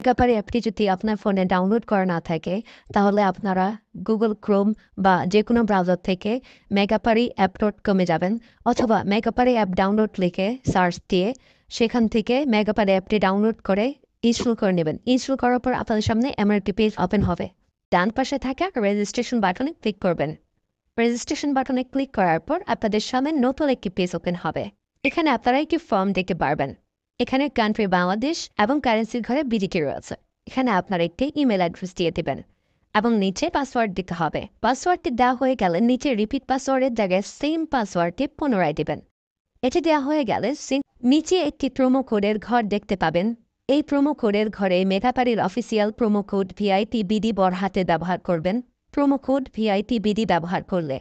ব্যাপারে অ্যাপটি যদি আপনার ফোনে ডাউনলোড করা না থাকে তাহলে আপনারা গুগল ক্রোম বা যে কোনো ব্রাউজার থেকে মেগাপারি অ্যাপ.com-এ যাবেন অথবা মেগাপারি অ্যাপ ডাউনলোড লিখে সার্চ দিয়ে সেখান থেকে মেগাপারি অ্যাপটি ডাউনলোড করে ইনস্টল করে নেবেন। ইনস্টল করার পর আপনাদের সামনে এমন একটি পেজ ওপেন হবে। ডান পাশে থাকা রেজিস্ট্রেশন বাটনে ক্লিক করবেন। রেজিস্ট্রেশন বাটনে ক্লিক করার পর আপনাদের সামনে নতুন একটি পেজ ওপেন হবে। এখানে আপনারা একটি ফর্ম দেখতে পারবেন। এখানে কান্ট্রি বাংলাদেশ এবং কারেন্সির ঘরে বিডিটি রয়েছে। এখানে আপনারা একটি ইমেল অ্যাড্রেস দিয়ে দেবেন এবং নিচে পাসওয়ার্ড দিতে হবে। পাসওয়ার্ডটি দেওয়া হয়ে গেলে নিচে রিপিট পাসওয়ার্ডের জায়গায় সেম পাসওয়ার্ডটি পুনরায় দেবেন। এটি দেওয়া হয়ে গেলে নিচে একটি প্রোমো কোডের ঘর দেখতে পাবেন। এই প্রোমো কোডের ঘরে মেগাপারির অফিসিয়াল প্রোমো কোড VITBD বড় হাতে ব্যবহার করবেন। প্রোমো কোড VITBD ব্যবহার করলে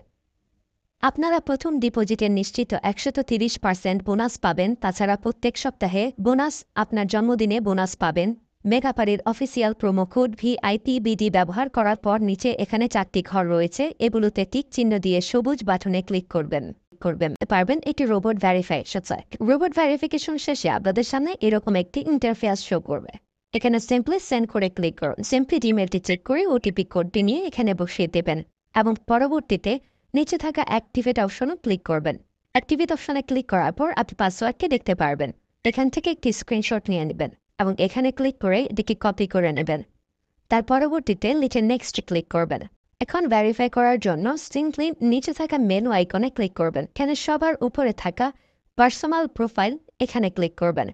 আপনারা প্রথম ডিপোজিটের নিশ্চিত 130% বোনাস পাবেন। তাছাড়া প্রত্যেক সপ্তাহে বোনাস, আপনার জন্মদিনে বোনাস পাবেন। মেগাপারির অফিসিয়াল প্রোমো কোড VITBD ব্যবহার করার পর নিচে এখানে 4টি ঘর রয়েছে, এগুলোতে টিক চিহ্ন দিয়ে সবুজ বাটনে ক্লিক করবেন পারবেন এটি রোবট ভেরিফিকেশন। রোবট ভেরিফিকেশন শেষে আপনাদের সামনে এরকম একটি ইন্টারফেস শো করবে। এখানে সিম্পলি সেন্ড করে ক্লিক করুন। সিম্পলি ইমেলটি চেক করে ওটিপি কোডটি নিয়ে এখানে বসিয়ে দেবেন এবং পরবর্তীতে নিচে থাকা অ্যাক্টিভেট অপশনে ক্লিক করবেন। অ্যাক্টিভেট অপশনে ক্লিক করার পর আপনি পাসওয়ার্ডটি দেখতে পারবেন। এখান থেকে একটি স্ক্রিনশট নিয়ে নেবেন এবং এখানে ক্লিক করে এটিকে কপি করে নেবেন। তার পরবর্তীতে নিচে নেক্সট ক্লিক করবেন। এখন ভেরিফাই করার জন্য সিম্পলি নিচে থাকা মেনু আইকনে ক্লিক করবেন। এখানে সবার উপরে থাকা পার্সোনাল প্রোফাইল এখানে ক্লিক করবেন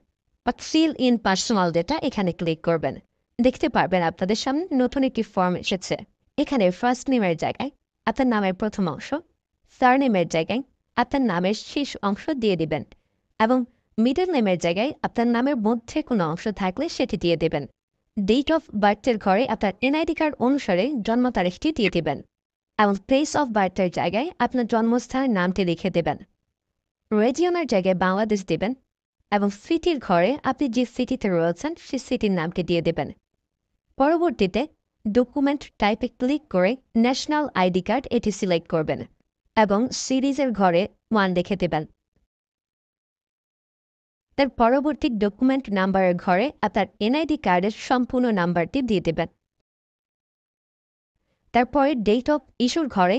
বা ফিল ইন পার্সোনাল ডেটা এখানে ক্লিক করবেন। দেখতে পারবেন আপনাদের সামনে নতুন একটি ফর্ম এসেছে। এখানে ফার্স্ট নেমের জায়গায় আপনার নামের প্রথম অংশ, সারনেমের জায়গায় আপনার নামের শেষ অংশ দিয়ে দিবেন এবং মিডল নেমের জায়গায় আপনার নামের মধ্যে কোনো অংশ থাকলে সেটি দিয়ে দেবেন। ডেট অফ বার্থের ঘরে আপনার NID কার্ড অনুসারে জন্ম তারিখটি দিয়ে দেবেন এবং প্লেস অফ বার্থের জায়গায় আপনার জন্মস্থানের নামটি লিখে দেবেন। রেজিয়নের জায়গায় বাংলাদেশ দেবেন এবং সিটির ঘরে আপনি যে সিটিতে রয়েছেন সেই সিটির নামটি দিয়ে দেবেন। পরবর্তীতে ডকুমেন্ট টাইপে ক্লিক করে ন্যাশনাল ID কার্ড এটি সিলেক্ট করবেন এবং সিরিজের ঘরে 1 লিখে দেবেন। তার পরবর্তী ডকুমেন্ট নাম্বারের ঘরে আপনার NID কার্ডের সম্পূর্ণ নাম্বারটি দিয়ে দেবেন। তারপরে ডেট অফ ইস্যুর ঘরে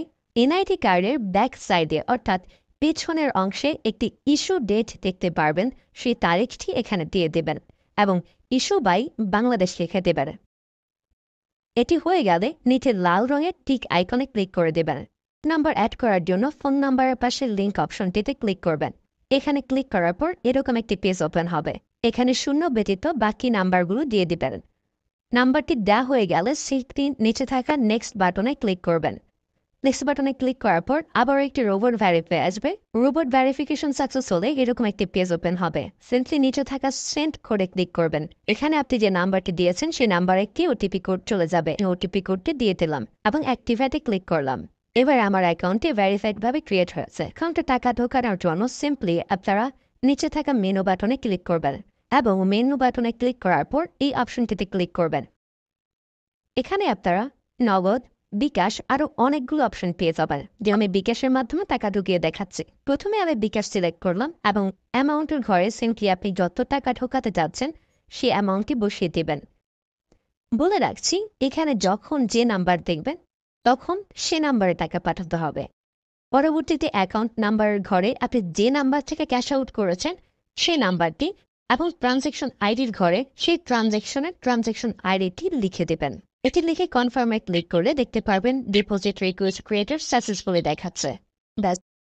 NID কার্ডের ব্যাক সাইডে অর্থাৎ পেছনের অংশে একটি ইস্যু ডেট দেখতে পারবেন, সেই তারিখটি এখানে দিয়ে দেবেন এবং ইস্যু বাই বাংলাদেশ লিখে দেবেন। এটি হয়ে গেলে নিচে লাল রঙের টিক আইকনে ক্লিক করে দেবেন। নাম্বার অ্যাড করার জন্য ফোন নাম্বারের পাশে লিঙ্ক অপশনটিতে ক্লিক করবেন। এখানে ক্লিক করার পর এরকম একটি পেজ ওপেন হবে। এখানে শূন্য ব্যতীত বাকি নাম্বারগুলো দিয়ে দিবেন। নাম্বারটি দেওয়া হয়ে গেলে সেটি নিচে থাকা নেক্সট বাটনে ক্লিক করবেন। নেক্সট বাটনে ক্লিক করার পর আবার একটি রোবট ভেরিফাই আসবে। রোবট ভেরিফিকেশন সাকসেস হলে এরকম একটি পেজ ওপেন হবে। সিম্পলি নিচে থাকা সেন্ড কোডে ক্লিক করবেন। এখানে আপনি যে নাম্বারটি দিয়েছেন সেই নাম্বারে একটি ওটিপি কোড চলে যাবে। ওটিপি কোডটি দিয়ে দিলাম এবং অ্যাক্টিভেটে ক্লিক করলাম। এবার আমার অ্যাকাউন্টটি ভেরিফাইডভাবে ক্রিয়েট হয়েছে। অ্যাকাউন্টে টাকা ঢোকানোর জন্য সিম্পলি আপনারা নিচে থাকা মেনু বাটনে ক্লিক করবেন এবং মেনু বাটনে ক্লিক করার পর এই অপশনটিতে ক্লিক করবেন। এখানে আপনারা নগদ, বিকাশ আরও অনেকগুলো অপশন পেয়ে যাবেন। যে আমি বিকাশের মাধ্যমে টাকা ঢুকিয়ে দেখাচ্ছি। প্রথমে আমি বিকাশ সিলেক্ট করলাম এবং অ্যামাউন্টের ঘরে সিম্পলি আপনি যত টাকা ঢোকাতে যাচ্ছেন সেই অ্যামাউন্টটি বসিয়ে দেবেন। বলে রাখছি, এখানে যখন যে নাম্বার দেখবেন তখন সে নাম্বারে টাকা পাঠাতে হবে। পরবর্তীতে অ্যাকাউন্ট নাম্বারের ঘরে আপনি যে নাম্বার থেকে ক্যাশ আউট করেছেন সেই নাম্বারটি এবং ট্রানজ্যাকশন আইডির ঘরে সেই ট্রানজ্যাকশন আইডিটি লিখে দেবেন। এটি লিখে কনফার্মে ক্লিক করলে দেখতে পারবেন ডিপোজিট রিকোয়েস্ট ক্রিয়েটেড সাকসেসফুলি দেখাচ্ছে। ব্যাস,